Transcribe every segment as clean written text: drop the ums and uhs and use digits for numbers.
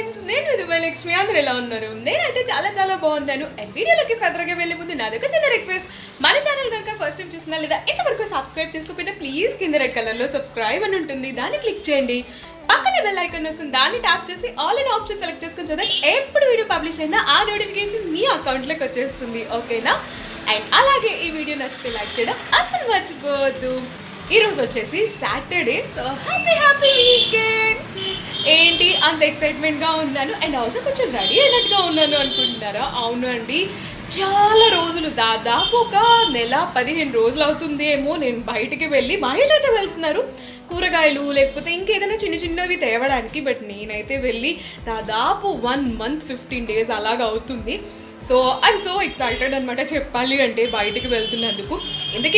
Friends, నేను విజయలక్ష్మి. అందరూ ఎలా ఉన్నారు? నేనైతే చాలా చాలా బాగున్నాను. అండ్ వీడియోలోకి ఫర్దర్గా వెళ్ళే ముందు నాది ఒక చిన్న రిక్వెస్ట్. మన ఛానల్ కనుక ఫస్ట్ టైం చూసినా లేదా ఇంతవరకు సబ్స్క్రైబ్ చేసుకోకపోయినా ప్లీజ్ కింద రెడ్ కలర్లో సబ్స్క్రైబ్ అని ఉంటుంది, దాన్ని క్లిక్ చేయండి. పక్కనే బెల్ ఐకాన్ వస్తుంది, దాన్ని ట్యాప్ చేసి ఆల్ ఇన్ ఆప్షన్ సెలెక్ట్ చేసుకొని సో దట్ ఎప్పుడు వీడియో పబ్లిష్ అయినా ఆ నోటిఫికేషన్ మీ అకౌంట్లోకి వచ్చేస్తుంది. ఓకేనా? అండ్ అలాగే ఈ వీడియో నచ్చితే లైక్ చేయడం అసలు మర్చిపోవద్దు. ఈరోజు వచ్చేసి సాటర్డే, సో హ్యాపీ వీకెండ్. ఏంటి అంత ఎక్సైట్మెంట్గా ఉన్నాను అండ్ ఆల్సో కొంచెం రెడీ అయినట్టుగా ఉన్నాను అనుకుంటున్నారా? అవును అండి, చాలా రోజులు, దాదాపు ఒక నెల 15 రోజులు అవుతుంది ఏమో నేను బయటికి వెళ్ళి. మహేష్ అయితే వెళ్తున్నారు కూరగాయలు లేకపోతే ఇంకేదైనా చిన్న చిన్నవి తేవడానికి, బట్ నేనైతే వెళ్ళి దాదాపు 1 month 15 days అలాగా అవుతుంది. సో ఐఎమ్ సో ఎక్సైటెడ్ అనమాట చెప్పాలి అంటే బయటికి వెళ్తున్నందుకు.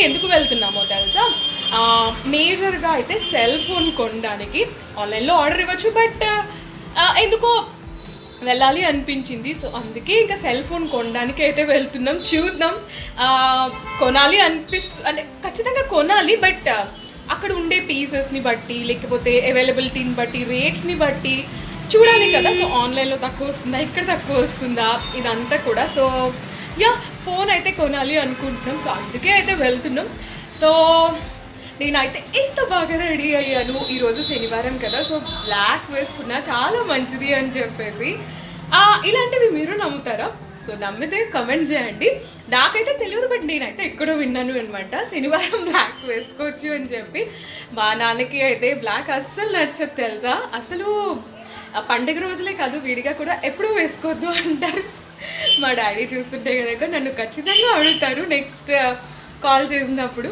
ఎందుకు వెళ్తున్నామో తెలుసా? మేజర్గా అయితే సెల్ ఫోన్ కొనడానికి. ఆన్లైన్లో ఆర్డర్ ఇవ్వచ్చు, బట్ ఎందుకో వెళ్ళాలి అనిపించింది. సో అందుకే ఇంకా సెల్ ఫోన్ కొనడానికి అయితే వెళ్తున్నాం. చూద్దాం, కొనాలి అంటే ఖచ్చితంగా కొనాలి, బట్ అక్కడ ఉండే పీసెస్ని బట్టి లేకపోతే అవైలబిలిటీని బట్టి రేట్స్ని బట్టి చూడాలి కదా. సో ఆన్లైన్లో తక్కువ వస్తుందా, ఇక్కడ తక్కువ వస్తుందా, ఇదంతా కూడా. సో ఫోన్ అయితే కొనాలి అనుకుంటున్నాం. సో అందుకే అయితే వెళ్తున్నాం. సో నేనైతే ఎంత బాగా రెడీ అయ్యాను. ఈరోజు శనివారం కదా, సో బ్లాక్ వేసుకున్నా చాలా మంచిది అని చెప్పేసి. ఇలాంటివి మీరు నమ్ముతారా? సో నమ్మితే కమెంట్ చేయండి. నాకైతే తెలియదు, బట్ నేనైతే ఎక్కడో విన్నాను అనమాట, శనివారం బ్లాక్ వేసుకోవచ్చు అని చెప్పి. మా నాన్నకి అయితే బ్లాక్ అస్సలు నచ్చదు తెలుసా. అసలు పండుగ రోజులే కాదు, విడిగా కూడా ఎప్పుడూ వేసుకోవద్దు అంటారు. మా డాడీ చూస్తుంటే కనుక నన్ను ఖచ్చితంగా అడుగుతారు నెక్స్ట్ కాల్ చేసినప్పుడు.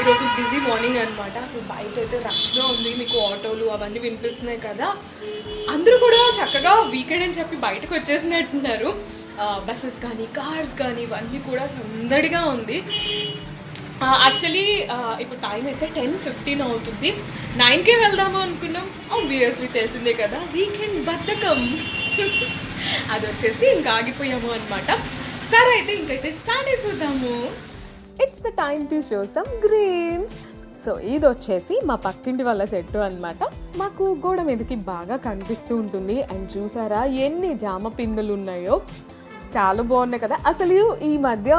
ఈరోజు బిజీ మార్నింగ్ అనమాట. సో బయట అయితే రష్గా ఉంది, మీకు ఆటోలు అవన్నీ వినిపిస్తున్నాయి కదా. అందరూ కూడా చక్కగా వీకెండ్ అని చెప్పి బయటకు వచ్చేసినట్టున్నారు. బస్సెస్ కానీ కార్స్ కానీ ఇవన్నీ కూడా సందడిగా ఉంది. యాక్చువల్లీ ఇప్పుడు టైం అయితే 10:15 అవుతుంది. 9కే వెళ్దాము అనుకున్నాం. ఆబ్వియస్లీ తెలిసిందే కదా, వీకెండ్ బద్ధకం. అది వచ్చేసి ఇంకా ఆగిపోయాము అనమాట. సరే అయితే ఇంకైతే స్టార్ట్ అయిపోతాము. It's the time to show some greens. So ఇది వచ్చేసి మా పక్కింటి వాళ్ళ చెట్టు అనమాట. మాకు గోడ మీదకి బాగా కనిపిస్తూ ఉంటుంది. అండ్ చూసారా ఎన్ని జామ పిందులు ఉన్నాయో, చాలా బాగున్నాయి కదా. అసలు ఈ మధ్య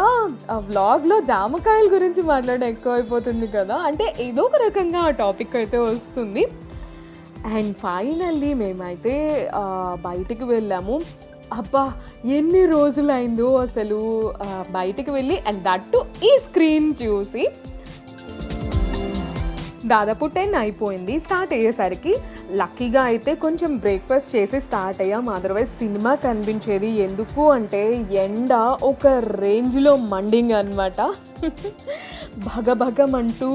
వ్లాగ్లో జామకాయల గురించి మాట్లాడడం ఎక్కువ అయిపోతుంది కదా, అంటే ఏదో ఒక రకంగా ఆ టాపిక్ అయితే వస్తుంది. అండ్ ఫైనల్లీ మేమైతే బయటికి వెళ్ళాము. అబ్బా ఎన్ని రోజులైందో అసలు బయటికి వెళ్ళి, అండ్ దట్టు ఈ స్క్రీన్ చూసి. దాదాపు 10 అయిపోయింది స్టార్ట్ అయ్యేసరికి. లక్కీగా అయితే కొంచెం బ్రేక్ఫాస్ట్ చేసి స్టార్ట్ అయ్యాం, అదర్వైజ్ సినిమా కనిపించేది. ఎందుకు అంటే ఎండ ఒక రేంజ్లో మండింగ్ అనమాట. భగభగమంటూ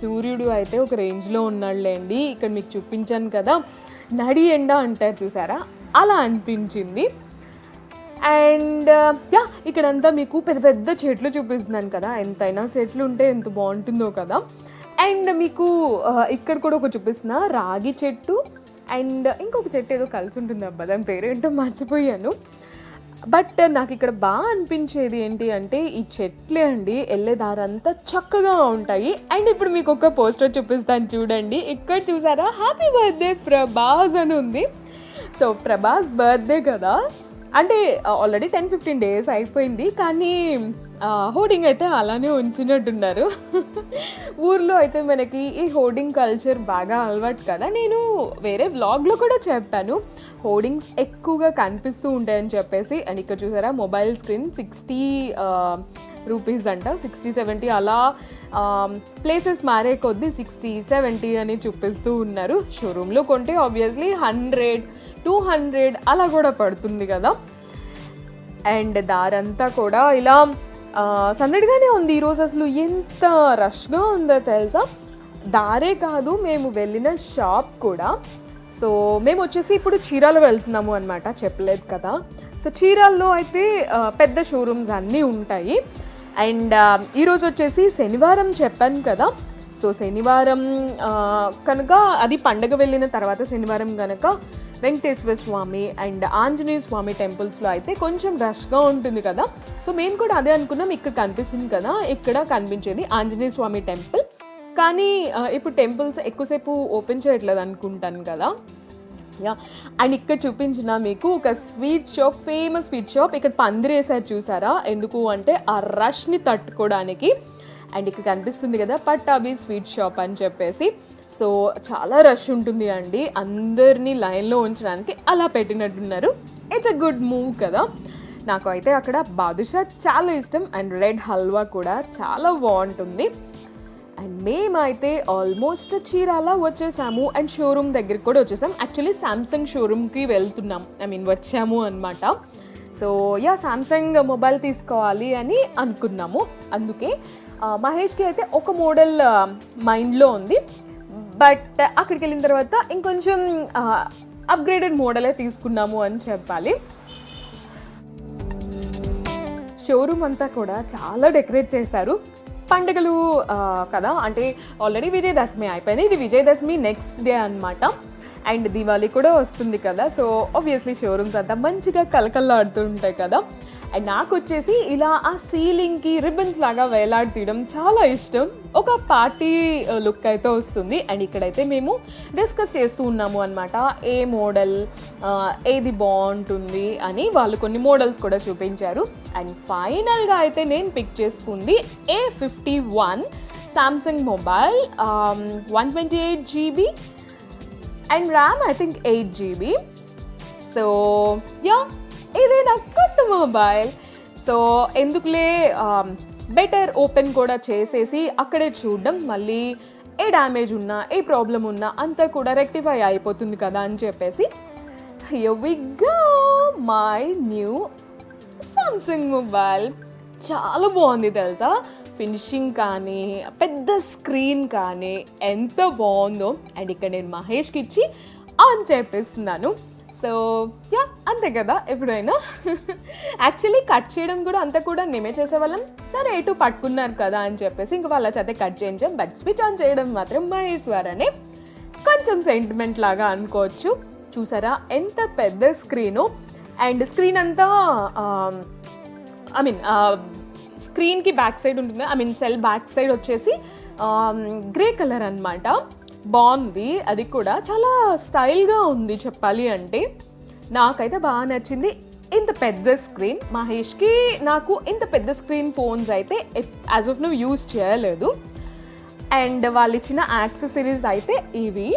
సూర్యుడు అయితే ఒక రేంజ్లో ఉన్నాడులేండి. ఇక్కడ మీకు చూపించాను కదా, నడి ఎండ అంటారు చూసారా, అలా అనిపించింది. అండ్ ఇక్కడంతా మీకు పెద్ద పెద్ద చెట్లు చూపిస్తున్నాను కదా, ఎంతైనా చెట్లు ఉంటే ఎంత బాగుంటుందో కదా. అండ్ మీకు ఇక్కడ కూడా ఒక చూపిస్తున్నా రాగి చెట్టు, అండ్ ఇంకొక చెట్టు ఏదో కలిసి ఉంటుంది, అబ్బా దాని పేరేంటో మర్చిపోయాను. బట్ నాకు ఇక్కడ బాగా అనిపించేది ఏంటి అంటే ఈ చెట్లే అండి, వెళ్ళేదారంతా చక్కగా ఉంటాయి. అండ్ ఇప్పుడు మీకు ఒక పోస్టర్ చూపిస్తాను చూడండి. ఇక్కడ చూసారా, హ్యాపీ బర్త్డే ప్రభాస్ అని ఉంది. సో ప్రభాస్ బర్త్డే కదా, అంటే ఆల్రెడీ 10-15 days అయిపోయింది, కానీ హోర్డింగ్ అయితే అలానే ఉంచినట్టున్నారు. ఊర్లో అయితే మనకి ఈ హోర్డింగ్ కల్చర్ బాగా అలవాటు కదా. నేను వేరే వ్లాగ్లో కూడా చెప్పాను, హోర్డింగ్స్ ఎక్కువగా కనిపిస్తూ ఉంటాయని చెప్పేసి. అండ్ ఇక్కడ చూసారా మొబైల్ స్క్రీన్ 60 రూపీస్ అంట, 60-70 అలా ప్లేసెస్ మారే కొద్దీ 60-70 అని చూపిస్తూ ఉన్నారు. షోరూంలో కొంటే ఆబ్వియస్లీ 100-200 అలా కూడా పడుతుంది కదా. అండ్ దారంతా కూడా ఇలా సందడిగానే ఉంది ఈరోజు. అసలు ఎంత రష్గా ఉందో తెలుసా. దారే కాదు, మేము వెళ్ళిన షాప్ కూడా. సో మేము వచ్చేసి ఇప్పుడు చీరాల వెళ్తున్నాము అనమాట, చెప్పలేదు కదా. సో చీరాల్లో అయితే పెద్ద షోరూమ్స్ అన్నీ ఉంటాయి. అండ్ ఈరోజు వచ్చేసి శనివారం చెప్పాను కదా. సో శనివారం కనుక, అది పండగ వెళ్ళిన తర్వాత శనివారం కనుక వెంకటేశ్వర స్వామి అండ్ ఆంజనేయ స్వామి టెంపుల్స్లో అయితే కొంచెం రష్గా ఉంటుంది కదా. సో మేము కూడా అదే అనుకున్నాం. ఇక్కడ కనిపిస్తుంది కదా, ఇక్కడ కనిపించేది ఆంజనేయ స్వామి టెంపుల్. కానీ ఇప్పుడు టెంపుల్స్ ఎక్కువసేపు ఓపెన్ చేయట్లేదు అనుకుంటాను కదా. యా అండ్ ఇక్కడ చూపించిన మీకు ఒక sweet shop, famous sweet shop. ఇక్కడ పందిరేసారు చూసారా, ఎందుకు అంటే ఆ రష్ని తట్టుకోవడానికి. అండ్ ఇక్కడ కనిపిస్తుంది కదా పట్టాభి స్వీట్ షాప్ అని చెప్పేసి. సో చాలా రష్ ఉంటుంది అండి, అందరినీ లైన్లో ఉంచడానికి అలా పెట్టినట్టున్నారు. ఇట్స్ అ గుడ్ మూవ్ కదా. నాకు అయితే అక్కడ బాదుషా చాలా ఇష్టం అండ్ రెడ్ హల్వా కూడా చాలా బాగుంటుంది. అండ్ మేమైతే ఆల్మోస్ట్ చీరాల వచ్చేసాము అండ్ షోరూమ్ దగ్గరికి కూడా వచ్చేసాం. యాక్చువల్లీ శాంసంగ్ షోరూమ్కి వెళ్తున్నాం, వచ్చాము అనమాట. సో యా శాంసంగ్ మొబైల్ తీసుకోవాలి అని అనుకున్నాము. అందుకే మహేష్కి అయితే ఒక మోడల్ మైండ్లో ఉంది, బట్ అక్కడికి వెళ్ళిన తర్వాత ఇంకొంచెం అప్గ్రేడెడ్ మోడలే తీసుకున్నాము అని చెప్పాలి. షోరూమ్ అంతా కూడా చాలా డెకరేట్ చేశారు. పండుగలు కదా, అంటే ఆల్రెడీ విజయదశమి అయిపోయింది, ఇది విజయదశమి నెక్స్ట్ డే అనమాట. అండ్ దివాళీ కూడా వస్తుంది కదా, సో ఆబ్వియస్లీ షోరూమ్స్ అంతా మంచిగా కలకల్లాడుతూ ఉంటాయి కదా. అండ్ నాకు వచ్చేసి ఇలా ఆ సీలింగ్కి రిబ్బన్స్ లాగా వేలాడతీయడం చాలా ఇష్టం. ఒక పార్టీ లుక్ అయితే వస్తుంది. అండ్ ఇక్కడైతే మేము డిస్కస్ చేస్తూ ఉన్నాము అనమాట, ఏ మోడల్ ఏది బాగుంటుంది అని. వాళ్ళు కొన్ని మోడల్స్ కూడా చూపించారు. అండ్ ఫైనల్గా అయితే నేను పిక్ చేసుకుంది A51 Samsung mobile, 128 GB and RAM I think 8 GB. So yeah ఇదే నా కొత్త మొబైల్. సో ఎందుకులే బెటర్ ఓపెన్ కూడా చేసేసి అక్కడే చూడడం, మళ్ళీ ఏ డ్యామేజ్ ఉన్నా ఏ ప్రాబ్లం ఉన్నా అంతా కూడా రెక్టిఫై అయిపోతుంది కదా అని చెప్పేసి here we go my new Samsung mobile. చాలా బాగుంది తెలుసా, ఫినిషింగ్ కానీ పెద్ద స్క్రీన్ కానీ ఎంత బాగుందో. అండ్ ఇక్కడ నేను మహేష్కి ఇచ్చి ఆన్ చేపిస్తున్నాను. సో యా అంతే కదా ఎప్పుడైనా. యాక్చువల్లీ కట్ చేయడం కూడా అంతా కూడా మేమే చేసేవాళ్ళం. సరే ఎటు పట్టుకున్నారు కదా అని చెప్పేసి ఇంకా వాళ్ళ చేత కట్ చేయించాం. బట్ స్విచ్ ఆన్ చేయడం మాత్రం మహేష్ ద్వారానే. కొంచెం సెంటిమెంట్ లాగా అనుకోవచ్చు. చూసారా ఎంత పెద్ద స్క్రీను. అండ్ స్క్రీన్ అంతా స్క్రీన్కి బ్యాక్ సైడ్ ఉంటుంది, సెల్ బ్యాక్ సైడ్ వచ్చేసి గ్రే కలర్ అనమాట. బాగుంది, అది కూడా చాలా స్టైల్గా ఉంది చెప్పాలి అంటే. నాకైతే బాగా నచ్చింది ఇంత పెద్ద స్క్రీన్. మహేష్కి నాకు ఇంత పెద్ద స్క్రీన్ ఫోన్స్ అయితే యాజ్ ఆఫ్ నౌ యూజ్ చేయలేదు. అండ్ వాళ్ళు ఇచ్చిన యాక్సెసరీస్ అయితే ఇవి.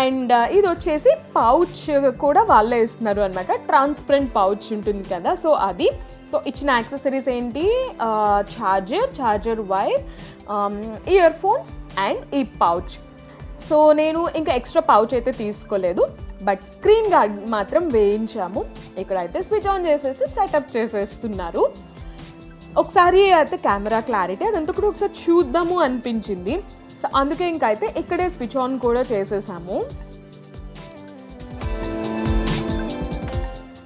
అండ్ ఇది వచ్చేసి పౌచ్ కూడా వాళ్ళే ఇస్తున్నారు అనమాట, ట్రాన్స్పరెంట్ పౌచ్ ఉంటుంది కదా, సో అది. సో ఇచ్చిన యాక్సెసరీస్ ఏంటి, charger wire, ear phones and ఈ పౌచ్. సో నేను ఇంకా ఎక్స్ట్రా పౌచ్ అయితే తీసుకోలేదు, బట్ స్క్రీన్ గార్డ్ మాత్రం వేయించాము. ఇక్కడైతే స్విచ్ ఆన్ చేసేసి సెటప్ చేసేస్తున్నారు. ఒకసారి అయితే కెమెరా క్లారిటీ అదంతా కూడా ఒకసారి చూద్దాము అనిపించింది. సో అందుకే ఇంకైతే ఇక్కడే స్విచ్ ఆన్ కూడా చేసేసాము.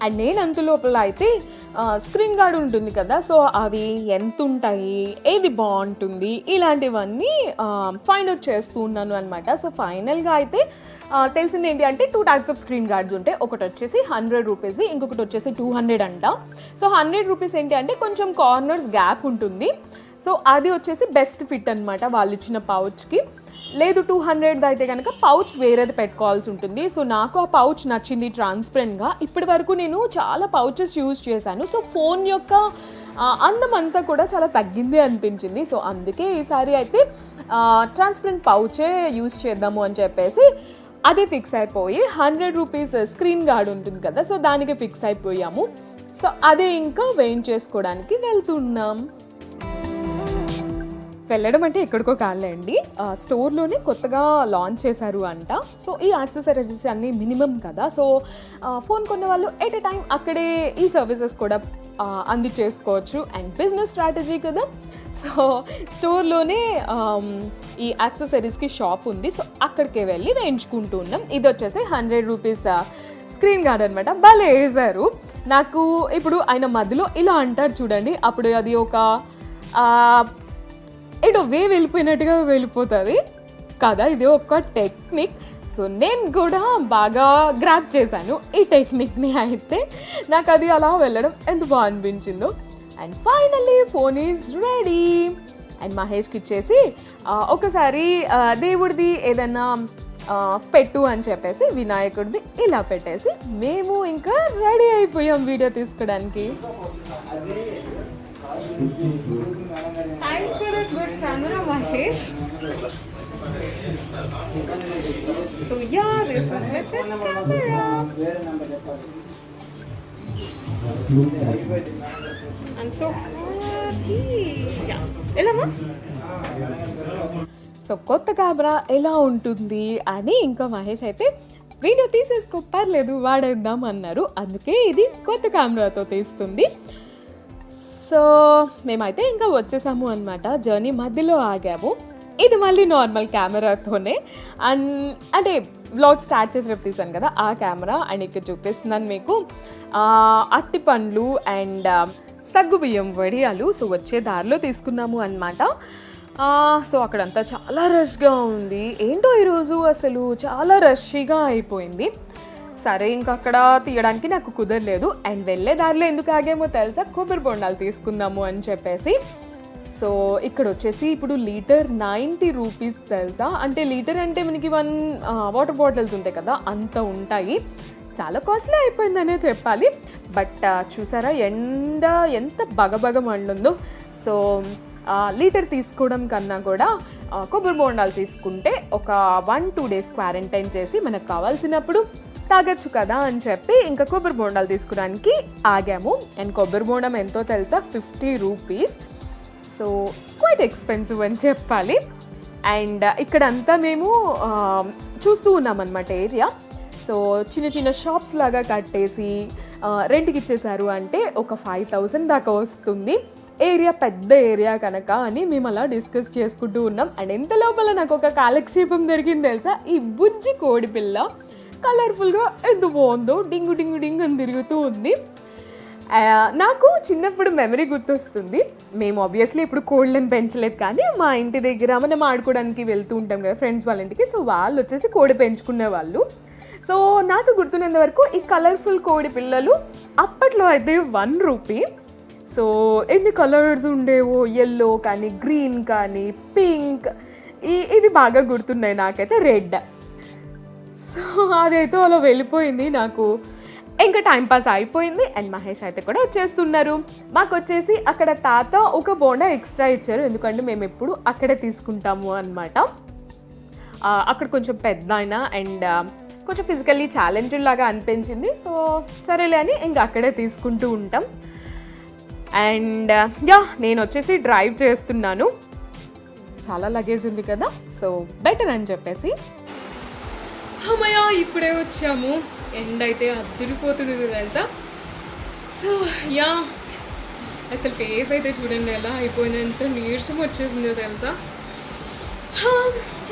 అండ్ నేను అంత లోపల అయితే స్క్రీన్ గార్డ్ ఉంటుంది కదా, సో అవి ఎంత ఉంటాయి, ఏది బాగుంటుంది, ఇలాంటివన్నీ ఫైండ్ అవుట్ చేస్తూ ఉన్నాను అనమాట. సో ఫైనల్గా అయితే తెలిసింది ఏంటి అంటే 2 టైప్స్ ఆఫ్ స్క్రీన్ గార్డ్స్ ఉంటాయి. ఒకటి వచ్చేసి 100 రూపీస్ది, ఇంకొకటి వచ్చేసి 200 అంట. సో 100 రూపీస్ ఏంటి అంటే కొంచెం కార్నర్స్ గ్యాప్ ఉంటుంది. సో అది వచ్చేసి బెస్ట్ ఫిట్ అనమాట వాళ్ళు ఇచ్చిన పౌచ్కి. లేదు 200 అయితే కనుక పౌచ్ వేరేది పెట్టుకోవాల్సి ఉంటుంది. సో నాకు ఆ పౌచ్ నచ్చింది ట్రాన్స్పరెంట్గా. ఇప్పటి వరకు నేను చాలా పౌచెస్ యూజ్ చేశాను. సో ఫోన్ యొక్క అందం అంతా కూడా చాలా తగ్గింది అనిపించింది. సో అందుకే ఈసారి అయితే ట్రాన్స్పరెంట్ పౌచే యూజ్ చేద్దాము అని చెప్పేసి అదే ఫిక్స్ అయిపోయి 100 రూపీస్ స్క్రీన్ గార్డ్ ఉంటుంది కదా, సో దానికి ఫిక్స్ అయిపోయాము. సో అదే ఇంకా వేయించేసుకోవడానికి వెళ్తున్నాం. వెళ్ళడం అంటే ఎక్కడికో కాదులేండి, స్టోర్లోనే కొత్తగా లాంచ్ చేశారు అంట. సో ఈ యాక్సెసరీస్ అన్నీ మినిమం కదా, సో ఫోన్ కొన్న వాళ్ళు ఎట్ ఎ టైం అక్కడే ఈ సర్వీసెస్ కూడా అందించేసుకోవచ్చు. అండ్ బిజినెస్ స్ట్రాటజీ కదా, సో స్టోర్లోనే ఈ యాక్సెసరీస్కి షాప్ ఉంది. సో అక్కడికే వెళ్ళి వేయించుకుంటూ ఉన్నాం. ఇది వచ్చేసి 100 రూపీస్ స్క్రీన్ గార్డ్ అనమాట. భలే వేశారు. నాకు ఇప్పుడు ఆయన మధ్యలో ఇలా అంటారు చూడండి, అప్పుడు అది ఒక ఏదో వెళ్ళిపోయినట్టుగా వెళ్ళిపోతుంది కదా, ఇది ఒక టెక్నిక్. సో నేను కూడా బాగా గ్రాప్ చేశాను ఈ టెక్నిక్ని. అయితే నాకు అది అలా వెళ్ళడం ఎంత బాగా అనిపించిందో. And finally phone is ready. And మహేష్కి ఇచ్చేసి ఒకసారి దేవుడిది ఏదైనా పెట్టు అని చెప్పేసి వినాయకుడిది ఇలా పెట్టేసి మేము ఇంకా రెడీ అయిపోయాం వీడియో తీసుకోవడానికి. Thanks for good camera Mahesh. So yeah this is with this camera. I'm so happy. Yeah. ఎలామా? సో కొత్త కెమెరా ఎలా ఉంటుంది అని ఇంకా మహేష్ అయితే వీడియో తీసేసుకో పర్లేదు వాడేద్దాం అన్నారు. అందుకే ఇది కొత్త కెమెరాతో తీస్తుంది. సో మేమైతే ఇంకా వచ్చేసాము అనమాట. జర్నీ మధ్యలో ఆగాము. ఇది మళ్ళీ నార్మల్ కెమెరాతోనే అంటే వ్లాగ్ స్టార్ట్ చేసేటప్పుడు తీసాను కదా ఆ కెమెరా. అండ్ ఇక్కడ చూపిస్తున్నాను మీకు అట్టి పండ్లు అండ్ సగ్గుబియ్యం వడియాలు. సో వచ్చే దారిలో తీసుకున్నాము అనమాట. సో అక్కడంతా చాలా రష్గా ఉంది. ఏంటో ఈరోజు అసలు చాలా రష్గా అయిపోయింది. సరే ఇంకా అక్కడ తీయడానికి నాకు కుదరలేదు. అండ్ వెళ్ళే దారిలో ఎందుకు ఆగామో తెలుసా, కొబ్బరి బొండాలు తీసుకుందాము అని చెప్పేసి. సో ఇక్కడ వచ్చేసి ఇప్పుడు లీటర్ 90 రూపీస్ తెలుసా. అంటే లీటర్ అంటే మనకి 1 వాటర్ బాటిల్స్ ఉంటాయి కదా అంత ఉంటాయి. చాలా కాస్ట్లీ అయిపోయిందనే చెప్పాలి. బట్ చూసారా ఎండ ఎంత బగబగ మండుందో. సో లీటర్ తీసుకోవడం కన్నా కూడా కొబ్బరి బొండాలు తీసుకుంటే ఒక 1-2 డేస్ క్వారంటైన్ చేసి మనకు కావాల్సినప్పుడు తాగొచ్చు కదా అని చెప్పి ఇంకా కొబ్బరి బొండాలు తీసుకోవడానికి ఆగాము. అండ్ కొబ్బరి బొండం ఎంతో తెలుసా, 50 రూపీస్. సో క్వైట్ ఎక్స్పెన్సివ్ అని చెప్పాలి. అండ్ ఇక్కడంతా మేము చూస్తూ ఉన్నామన్నమాట ఏరియా. సో చిన్న చిన్న షాప్స్ లాగా కట్టేసి రెంట్కి ఇచ్చేసారు అంటే ఒక 5,000 దాకా వస్తుంది. ఏరియా పెద్ద ఏరియా కనుక అని మేము అలా డిస్కస్ చేసుకుంటూ ఉన్నాం. అండ్ ఎంత లోపల నాకు ఒక కాలక్షేపం దొరికింది తెలుసా. ఈ బుజ్జి కోడి పిల్ల కలర్ఫుల్గా ఎంత బాగుందో, డింగు డింగు డింగ్ అని తిరుగుతూ ఉంది. నాకు చిన్నప్పుడు మెమరీ గుర్తొస్తుంది. మేము ఆబ్వియస్లీ ఇప్పుడు కోళ్ళని పెంచలేదు, కానీ మా ఇంటి దగ్గర మనం ఆడుకోవడానికి వెళ్తూ ఉంటాం కదా ఫ్రెండ్స్ వాళ్ళ ఇంటికి. సో వాళ్ళు వచ్చేసి కోడి పెంచుకునే వాళ్ళు. సో నాకు గుర్తున్నంత వరకు ఈ కలర్ఫుల్ కోడి పిల్లలు అప్పట్లో అయితే 1 రూపీ. సో ఎన్ని కలర్స్ ఉండేవో, ఎల్లో కానీ గ్రీన్ కానీ పింక్, ఇవి బాగా గుర్తున్నాయి నాకైతే, రెడ్. సో అదైతే అలా వెళ్ళిపోయింది నాకు. ఇంకా టైంపాస్ అయిపోయింది. అండ్ మహేష్ అయితే కూడా వచ్చేస్తున్నారు. మాకు వచ్చేసి అక్కడ తాత ఒక బోండా ఎక్స్ట్రా ఇచ్చారు, ఎందుకంటే మేము ఎప్పుడు అక్కడే తీసుకుంటాము అనమాట. అక్కడ కొంచెం పెద్ద అయినా అండ్ కొంచెం ఫిజికల్లీ ఛాలెంజ్ లాగా అనిపించింది. సో సరేలే అని ఇంకా అక్కడే తీసుకుంటూ ఉంటాం. అండ్ యా నేను వచ్చేసి డ్రైవ్ చేస్తున్నాను. చాలా లగేజ్ ఉంది కదా, సో బెటర్ అని చెప్పేసి. అమ్మయ్య ఇప్పుడే వచ్చాము. ఎండ అయితే అదిరిపోతుంది తెలుసా. సో యా అసలు ఫేస్ అయితే చూడండి ఎలా అయిపోయింది, ఎంత నీరసం వచ్చేసిందో తెలుసా.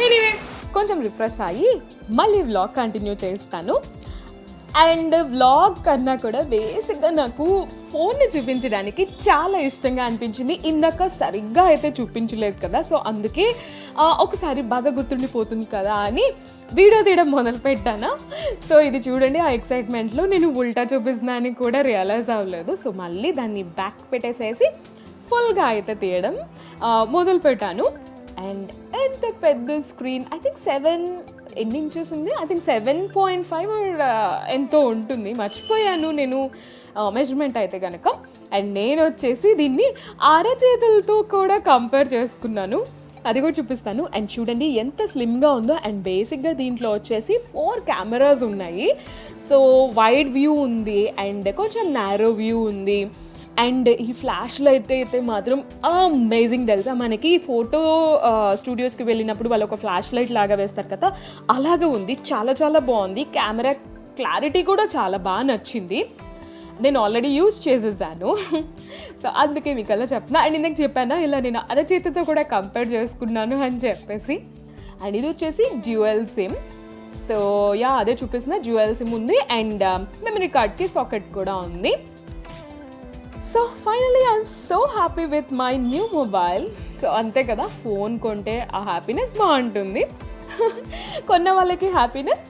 ఎనీవే కొంచెం రిఫ్రెష్ అయ్యి మళ్ళీ వ్లాగ్ కంటిన్యూ చేస్తాను. అండ్ వ్లాగ్ కన్నా కూడా బేసిక్గా నాకు ఫోన్ని చూపించడానికి చాలా ఇష్టంగా అనిపించింది. ఇందాక సరిగ్గా అయితే చూపించలేదు కదా, సో అందుకే ఒకసారి బాగా గుర్తుండిపోతుంది కదా అని వీడియో తీయడం మొదలుపెట్టాను. సో ఇది చూడండి, ఆ ఎక్సైట్మెంట్లో నేను ఉల్టా చూపిస్తున్నా అని కూడా రియలైజ్ అవ్వలేదు. సో మళ్ళీ దాన్ని బ్యాక్ పెట్టేసేసి ఫుల్గా అయితే తీయడం మొదలుపెట్టాను. అండ్ ఎంత పెద్ద స్క్రీన్, ఐ థింక్ 7 ఎన్ని ఇంచెస్ ఉంది, ఐ థింక్ 7.5 ఎంతో ఉంటుంది, మర్చిపోయాను నేను మెజర్మెంట్ అయితే కనుక. అండ్ నేను వచ్చేసి దీన్ని అరచేతులతో కూడా కంపేర్ చేసుకున్నాను, అది కూడా చూపిస్తాను. అండ్ చూడండి ఎంత స్లిమ్గా ఉందో. అండ్ బేసిక్గా దీంట్లో వచ్చేసి 4 కెమెరాస్ ఉన్నాయి. సో వైడ్ వ్యూ ఉంది అండ్ కొంచెం నారో వ్యూ ఉంది. అండ్ ఈ ఫ్లాష్ లైట్ అయితే మాత్రం అమేజింగ్ తెలుసా. మనకి ఫోటో స్టూడియోస్కి వెళ్ళినప్పుడు వాళ్ళు ఒక ఫ్లాష్ లైట్ లాగా వేస్తారు కదా, అలాగే ఉంది. చాలా చాలా బాగుంది. కెమెరా క్లారిటీ కూడా చాలా బాగా నచ్చింది. నేను ఆల్రెడీ యూజ్ చేసేసాను, సో అందుకే మీకు అలా చెప్తున్నా. అండ్ ఇందాక చెప్పాను ఇలా నేను అరచేతితో కూడా కంపేర్ చేసుకున్నాను అని చెప్పేసి. అండ్ ఇది వచ్చేసి డ్యూయల్ సిమ్. సో యా అదే చూపిస్తున్నా, డ్యూయల్ సిమ్ ఉంది అండ్ మెమరీ కార్డ్కి సాకెట్ కూడా ఉంది. So finally I'm so happy with my new mobile. So అంతే కదా, ఫోన్ కొంటే ఆ హ్యాపీనెస్ బాగుంటుంది. కొన్న వాళ్ళకి హ్యాపీనెస్,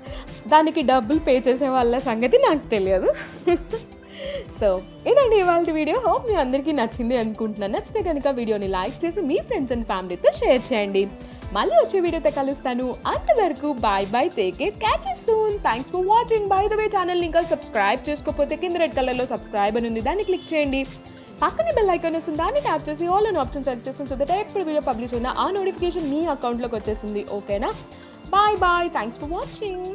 దానికి డబ్బులు పే చేసే వాళ్ళ సంగతి నాకు తెలియదు. సో ఇదండి ఇవాళ వీడియో. హోప్ మీ అందరికీ నచ్చింది అనుకుంటున్నాను. నచ్చితే కనుక వీడియోని లైక్ చేసి మీ ఫ్రెండ్స్ అండ్ ఫ్యామిలీతో షేర్ చేయండి. మళ్ళీ వచ్చే వీడియోతో కలుస్తాను. అంతవరకు bye bye, take care, catch you soon. Thanks for watching. By the way ఛానల్ని ఇంకా సబ్స్క్రైబ్ చేసుకోకపోతే కింద రెడ్ కలర్లో సబ్స్క్రైబ్ అని ఉంది, దాన్ని క్లిక్ చేయండి. పక్కనే బెల్ ఐకాన్ వస్తుంది, దాన్ని ట్యాప్ చేసి ఆల్ అనే ఆప్షన్ సెలెక్ట్ చేసుకుని సో దట్ ఎప్పుడు వీడియో పబ్లిష్ అయినా ఆ నోటిఫికేషన్ మీ అకౌంట్లోకి వచ్చేస్తుంది. ఓకేనా? Bye bye, thanks for watching.